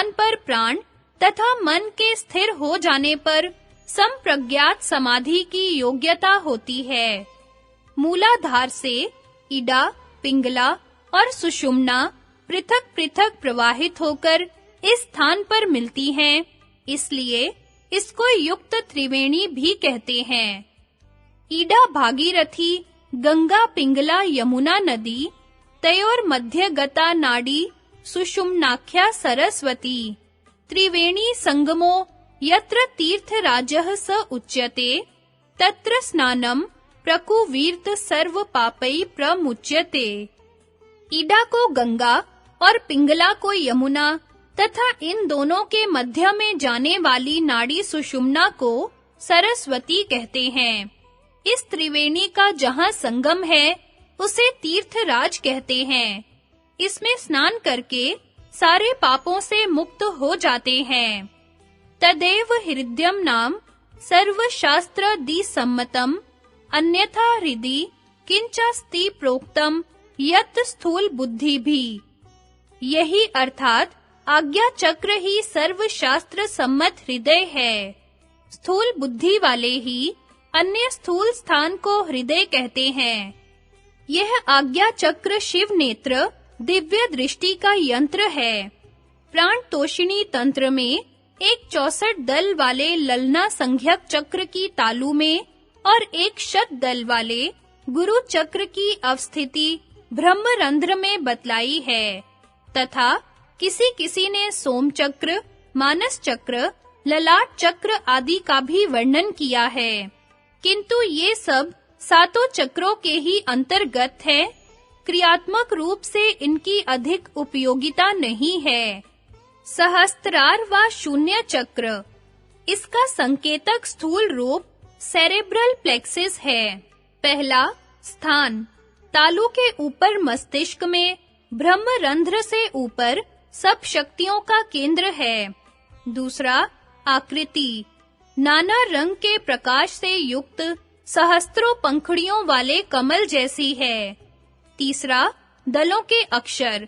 स्थान पर प्राण तथा मन के स्थिर हो जाने पर संप्रज्ञात समाधि की योग्यता होती है। मूलाधार से इडा, पिंगला और सुषुम्ना पृथक-पृथक प्रवाहित होकर इस स्थान पर मिलती हैं, इसलिए इसको युक्त त्रिवेणी भी कहते हैं। ईडा भागीरथी, गंगा, पिंगला, यमुना नदी, तयोर मध्य गता नाडी सुषुम्नाख्या सरस्वती, त्रिवेणी संगमो यत्र तीर्थराजः स उच्यते, तत्र स्नानं प्रकुवीर्त सर्व पापै प्रमुच्यते। ईडा को गंगा और पिंगला को यमुना तथा इन दोनों के मध्य में जाने वाली नाड़ी सुषुम्ना को सरस्वती कहते हैं। इस त्रिवेणी का जहाँ संगम है, उसे तीर्थराज कहते हैं। इसमें स्नान करके सारे पापों से मुक्त हो जाते हैं। तदेव हृदयम नाम सर्वशास्त्रादि सम्मतम, अन्यथा हृदि किंचास्ति प्रोक्तम यत् स्थूल बुद्धि भी। यही अर्थात आज्ञा चक्र ही सर्वशास्त्र सम्मत हृदय है। स्थूल बुद्धि वाले ही अन्य स्थूल स्थान को हृदय कहते हैं। यह आज्ञा चक्र शिव नेत्र दिव्य दृष्टि का यंत्र है। प्राण तोषिणी तंत्र में एक 64 दल वाले ललना संज्ञक चक्र की तालु में और एक शत दल वाले गुरु चक्र की अवस्थिति ब्रह्मरंध्र में बतलाई है तथा किसी-किसी ने सोम चक्र, मानस चक्र, ललाट चक्र आदि का भी वर्णन किया है, किंतु ये सब सातों चक्रों के ही अंतर्गत है। क्रियात्मक रूप से इनकी अधिक उपयोगिता नहीं है। सहस्त्रार व शून्य चक्र, इसका संकेतक स्थूल रूप सेरेब्रल प्लेक्सिस है। पहला स्थान तालु के ऊपर मस्तिष्क में ब्रह्मरंध्र से ऊपर सब शक्तियों का केंद्र है। दूसरा आकृति नाना रंग के प्रकाश से युक्त सहस्त्रों पंखुड़ियों वाले कमल जैसी है। तीसरा दलों के अक्षर,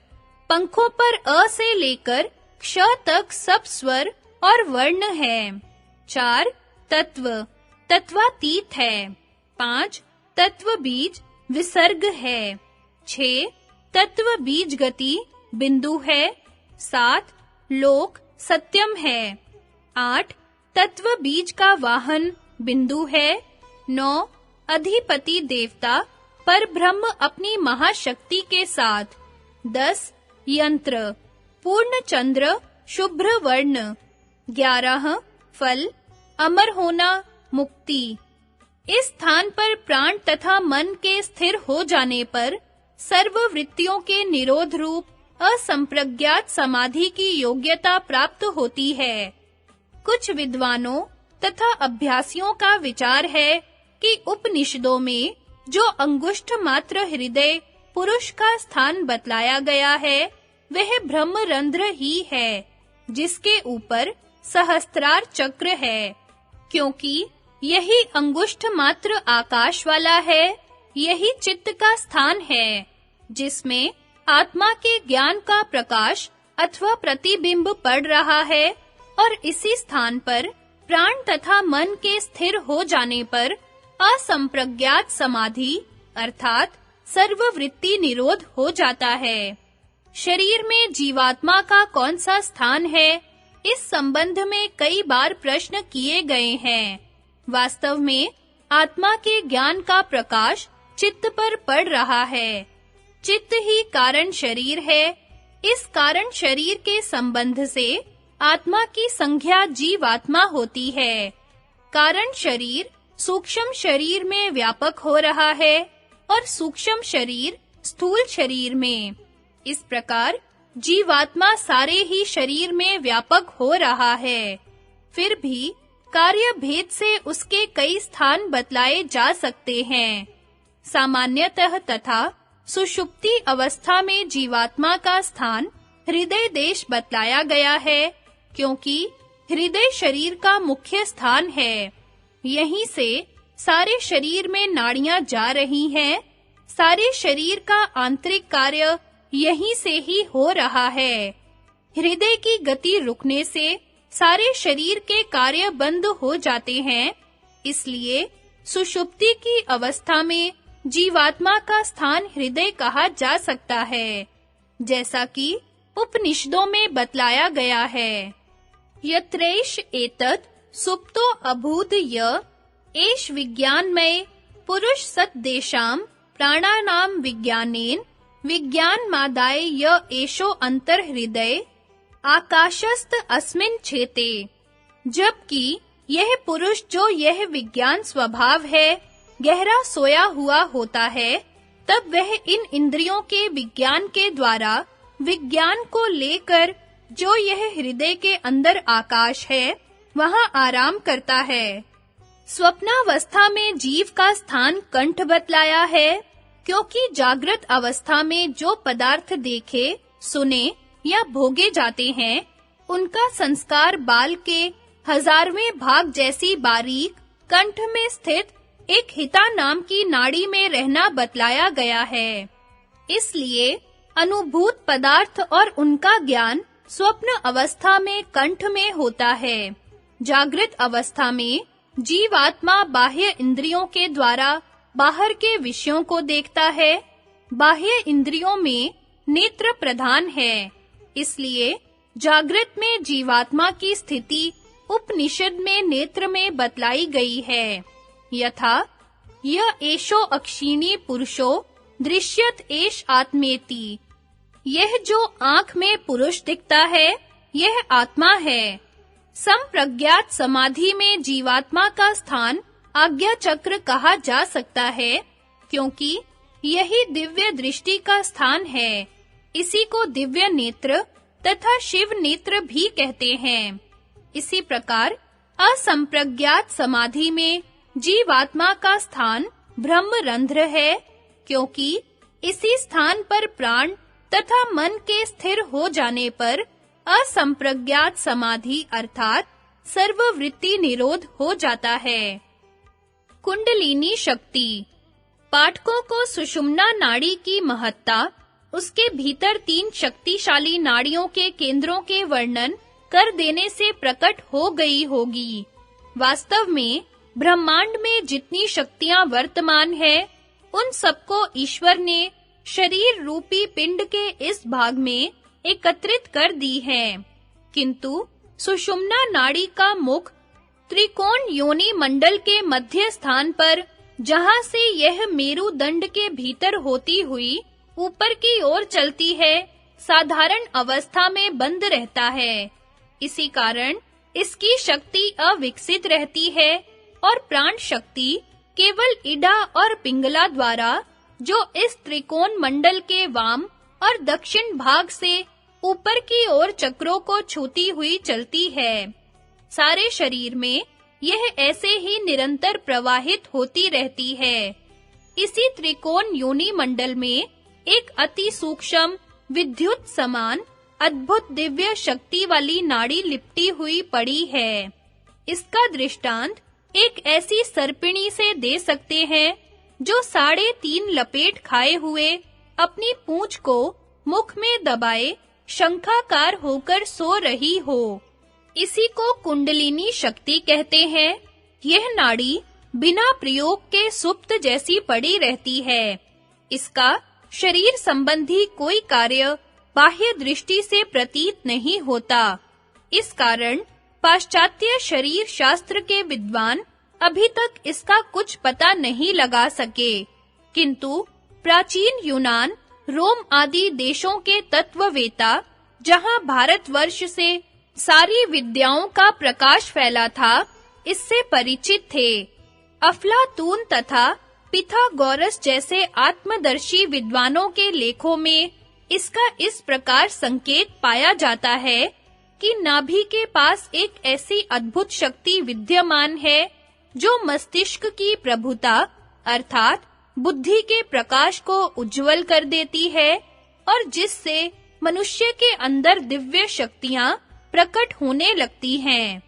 पंखों पर अ से लेकर क्ष तक सब स्वर और वर्ण है। 4 तत्व, तत्वातीत है। 5 तत्व बीज, विसर्ग है। 6 तत्व बीज गति, बिंदु है। 7 लोक, सत्यम है। 8 तत्व बीज का वाहन, बिंदु है। 9 अधिपति देवता पर ब्रह्म अपनी महाशक्ति के साथ। 10 यंत्र, पूर्ण चंद्र, शुभ्र वर्ण। 11 फल, अमर होना, मुक्ति। इस स्थान पर प्राण तथा मन के स्थिर हो जाने पर सर्ववृत्तियों के निरोध रूप असंप्रज्ञात समाधि की योग्यता प्राप्त होती है। कुछ विद्वानों तथा अभ्यासियों का विचार है कि उपनिषदों में जो अंगुष्ठ मात्र हृदय पुरुष का स्थान बतलाया गया है, वह ब्रह्मरंध्र ही है, जिसके ऊपर सहस्त्रार चक्र है, क्योंकि यही अंगुष्ठ मात्र आकाश वाला है। यही चित्त का स्थान है, जिसमें आत्मा के ज्ञान का प्रकाश अथवा प्रतिबिंब पड़ रहा है, और इसी स्थान पर प्राण तथा मन के स्थिर हो जाने पर असंप्रज्ञात समाधि अर्थात सर्ववृत्ति निरोध हो जाता है। शरीर में जीवात्मा का कौन सा स्थान है, इस संबंध में कई बार प्रश्न किए गए हैं। वास्तव में आत्मा के ज्ञान का प्रकाश चित्त पर पड़ रहा है। चित्त ही कारण शरीर है। इस कारण शरीर के संबंध से आत्मा की संज्ञा जीवात्मा होती है। कारण शरीर सूक्ष्म शरीर में व्यापक हो रहा है और सूक्ष्म शरीर स्थूल शरीर में। इस प्रकार जीवात्मा सारे ही शरीर में व्यापक हो रहा है। फिर भी कार्य भेद से उसके कई स्थान बतलाए जा सकते हैं। सामान्यतः तथा सुषुप्ति अवस्था में जीवात्मा का स्थान हृदय देश बतलाया गया है, क्योंकि हृदय शरीर का मुख्य स्थान है। यहीं से सारे शरीर में नाड़ियां जा रही हैं। सारे शरीर का आंतरिक कार्य यहीं से ही हो रहा है। हृदय की गति रुकने से सारे शरीर के कार्य बंद हो जाते हैं। इसलिए सुषुप्ति की अवस्था में जीवात्मा का स्थान हृदय कहा जा सकता है, जैसा कि उपनिषदों में बतलाया गया है। यत्रैष एतत् सुप्तो अभूत य एष विज्ञानमय पुरुष सद्देशाम प्राणानाम विज्ञानेन विज्ञानमादाय य एषो अंतर्हृदय आकाशस्थ अस्मिन् छेते। जबकि यह पुरुष जो यह विज्ञान स्वभाव है गहरा सोया हुआ होता है, तब वह इन इंद्रियों के विज्ञान के द्वारा विज्ञान को लेकर जो यह हृदय के अंदर आकाश है वहां आराम करता है। स्वप्नावस्था में जीव का स्थान कंठ बतलाया है, क्योंकि जागृत अवस्था में जो पदार्थ देखे, सुने या भोगे जाते हैं, उनका संस्कार बाल के 1000वें भाग जैसी बारीक कंठ में स्थित एक हिता नाम की नाड़ी में रहना बतलाया गया है। इसलिए अनुभूत पदार्थ और उनका ज्ञान स्वप्न अवस्था में कंठ में होता है। जागृत अवस्था में जीवात्मा बाह्य इंद्रियों के द्वारा बाहर के विषयों को देखता है। बाह्य इंद्रियों में नेत्र प्रधान है, इसलिए जागृत में जीवात्मा की स्थिति उपनिषद में नेत्र में बतलाई गई है। यथा यह एषो अक्षिणी पुरुषो दृश्यत एष आत्मेति। यह जो आंख में पुरुष दिखता है, यह आत्मा है। संप्रज्ञात समाधि में जीवात्मा का स्थान आज्ञा चक्र कहा जा सकता है, क्योंकि यही दिव्य दृष्टि का स्थान है। इसी को दिव्य नेत्र तथा शिव नेत्र भी कहते हैं। इसी प्रकार असंप्रज्ञात समाधि में जीवात्मा का स्थान ब्रह्मरंध्र है, क्योंकि इसी स्थान पर प्राण तथा मन के स्थिर हो जाने पर असंप्रज्ञात समाधि अर्थात सर्ववृत्ति निरोध हो जाता है। कुंडलिनी शक्ति। पाठकों को सुषुम्ना नाड़ी की महत्ता, उसके भीतर 3 शक्तिशाली नाड़ियों के केंद्रों के वर्णन कर देने से प्रकट हो गई होगी। वास्तव में ब्रह्मांड में जितनी शक्तियां वर्तमान है, उन सबको ईश्वर ने शरीर रूपी पिंड के इस भाग में एकत्रित कर दी है। किंतु सुषुम्ना नाड़ी का मुख त्रिकोण योनि मंडल के मध्य स्थान पर, जहां से यह मेरुदंड के भीतर होती हुई ऊपर की ओर चलती है, साधारण अवस्था में बंद रहता है। इसी कारण इसकी शक्ति अविकसित रहती है और प्राण शक्ति केवल इडा और पिंगला द्वारा, जो इस त्रिकोण मंडल के वाम और दक्षिण भाग से ऊपर की ओर चक्रों को छूती हुई चलती है। सारे शरीर में यह ऐसे ही निरंतर प्रवाहित होती रहती है। इसी त्रिकोण योनि मंडल में एक अति सूक्ष्म विद्युत समान अद्भुत दिव्य शक्ति वाली नाड़ी लिपटी हुई पड़ी है। इसका दृष्टांत एक ऐसी सर्पिणी से दे सकते हैं, जो 3.5 लपेट खाए हुए अपनी पूंछ को मुख में दबाए शंखाकार होकर सो रही हो। इसी को कुंडलिनी शक्ति कहते हैं। यह नाड़ी बिना प्रयोग के सुप्त जैसी पड़ी रहती है। इसका शरीर संबंधी कोई कार्य बाह्य दृष्टि से प्रतीत नहीं होता। इस कारण पाश्चात्य शरीर शास्त्र के विद्वान अभी तक इसका कुछ पता नहीं लगा सके, किंतु प्राचीन यूनान, रोम आदि देशों के तत्ववेता, जहां भारतवर्ष से सारी विद्याओं का प्रकाश फैला था, इससे परिचित थे। अफलातून तथा पिथागोरस जैसे आत्मदर्शी विद्वानों के लेखों में इसका इस प्रकार संकेत पाया जाता है कि नाभि के पास एक ऐसी अद्भुत शक्ति विद्यमान है, जो मस्तिष्क की प्रभुता अर्थात बुद्धि के प्रकाश को उज्जवल कर देती है और जिससे मनुष्य के अंदर दिव्य शक्तियां प्रकट होने लगती हैं।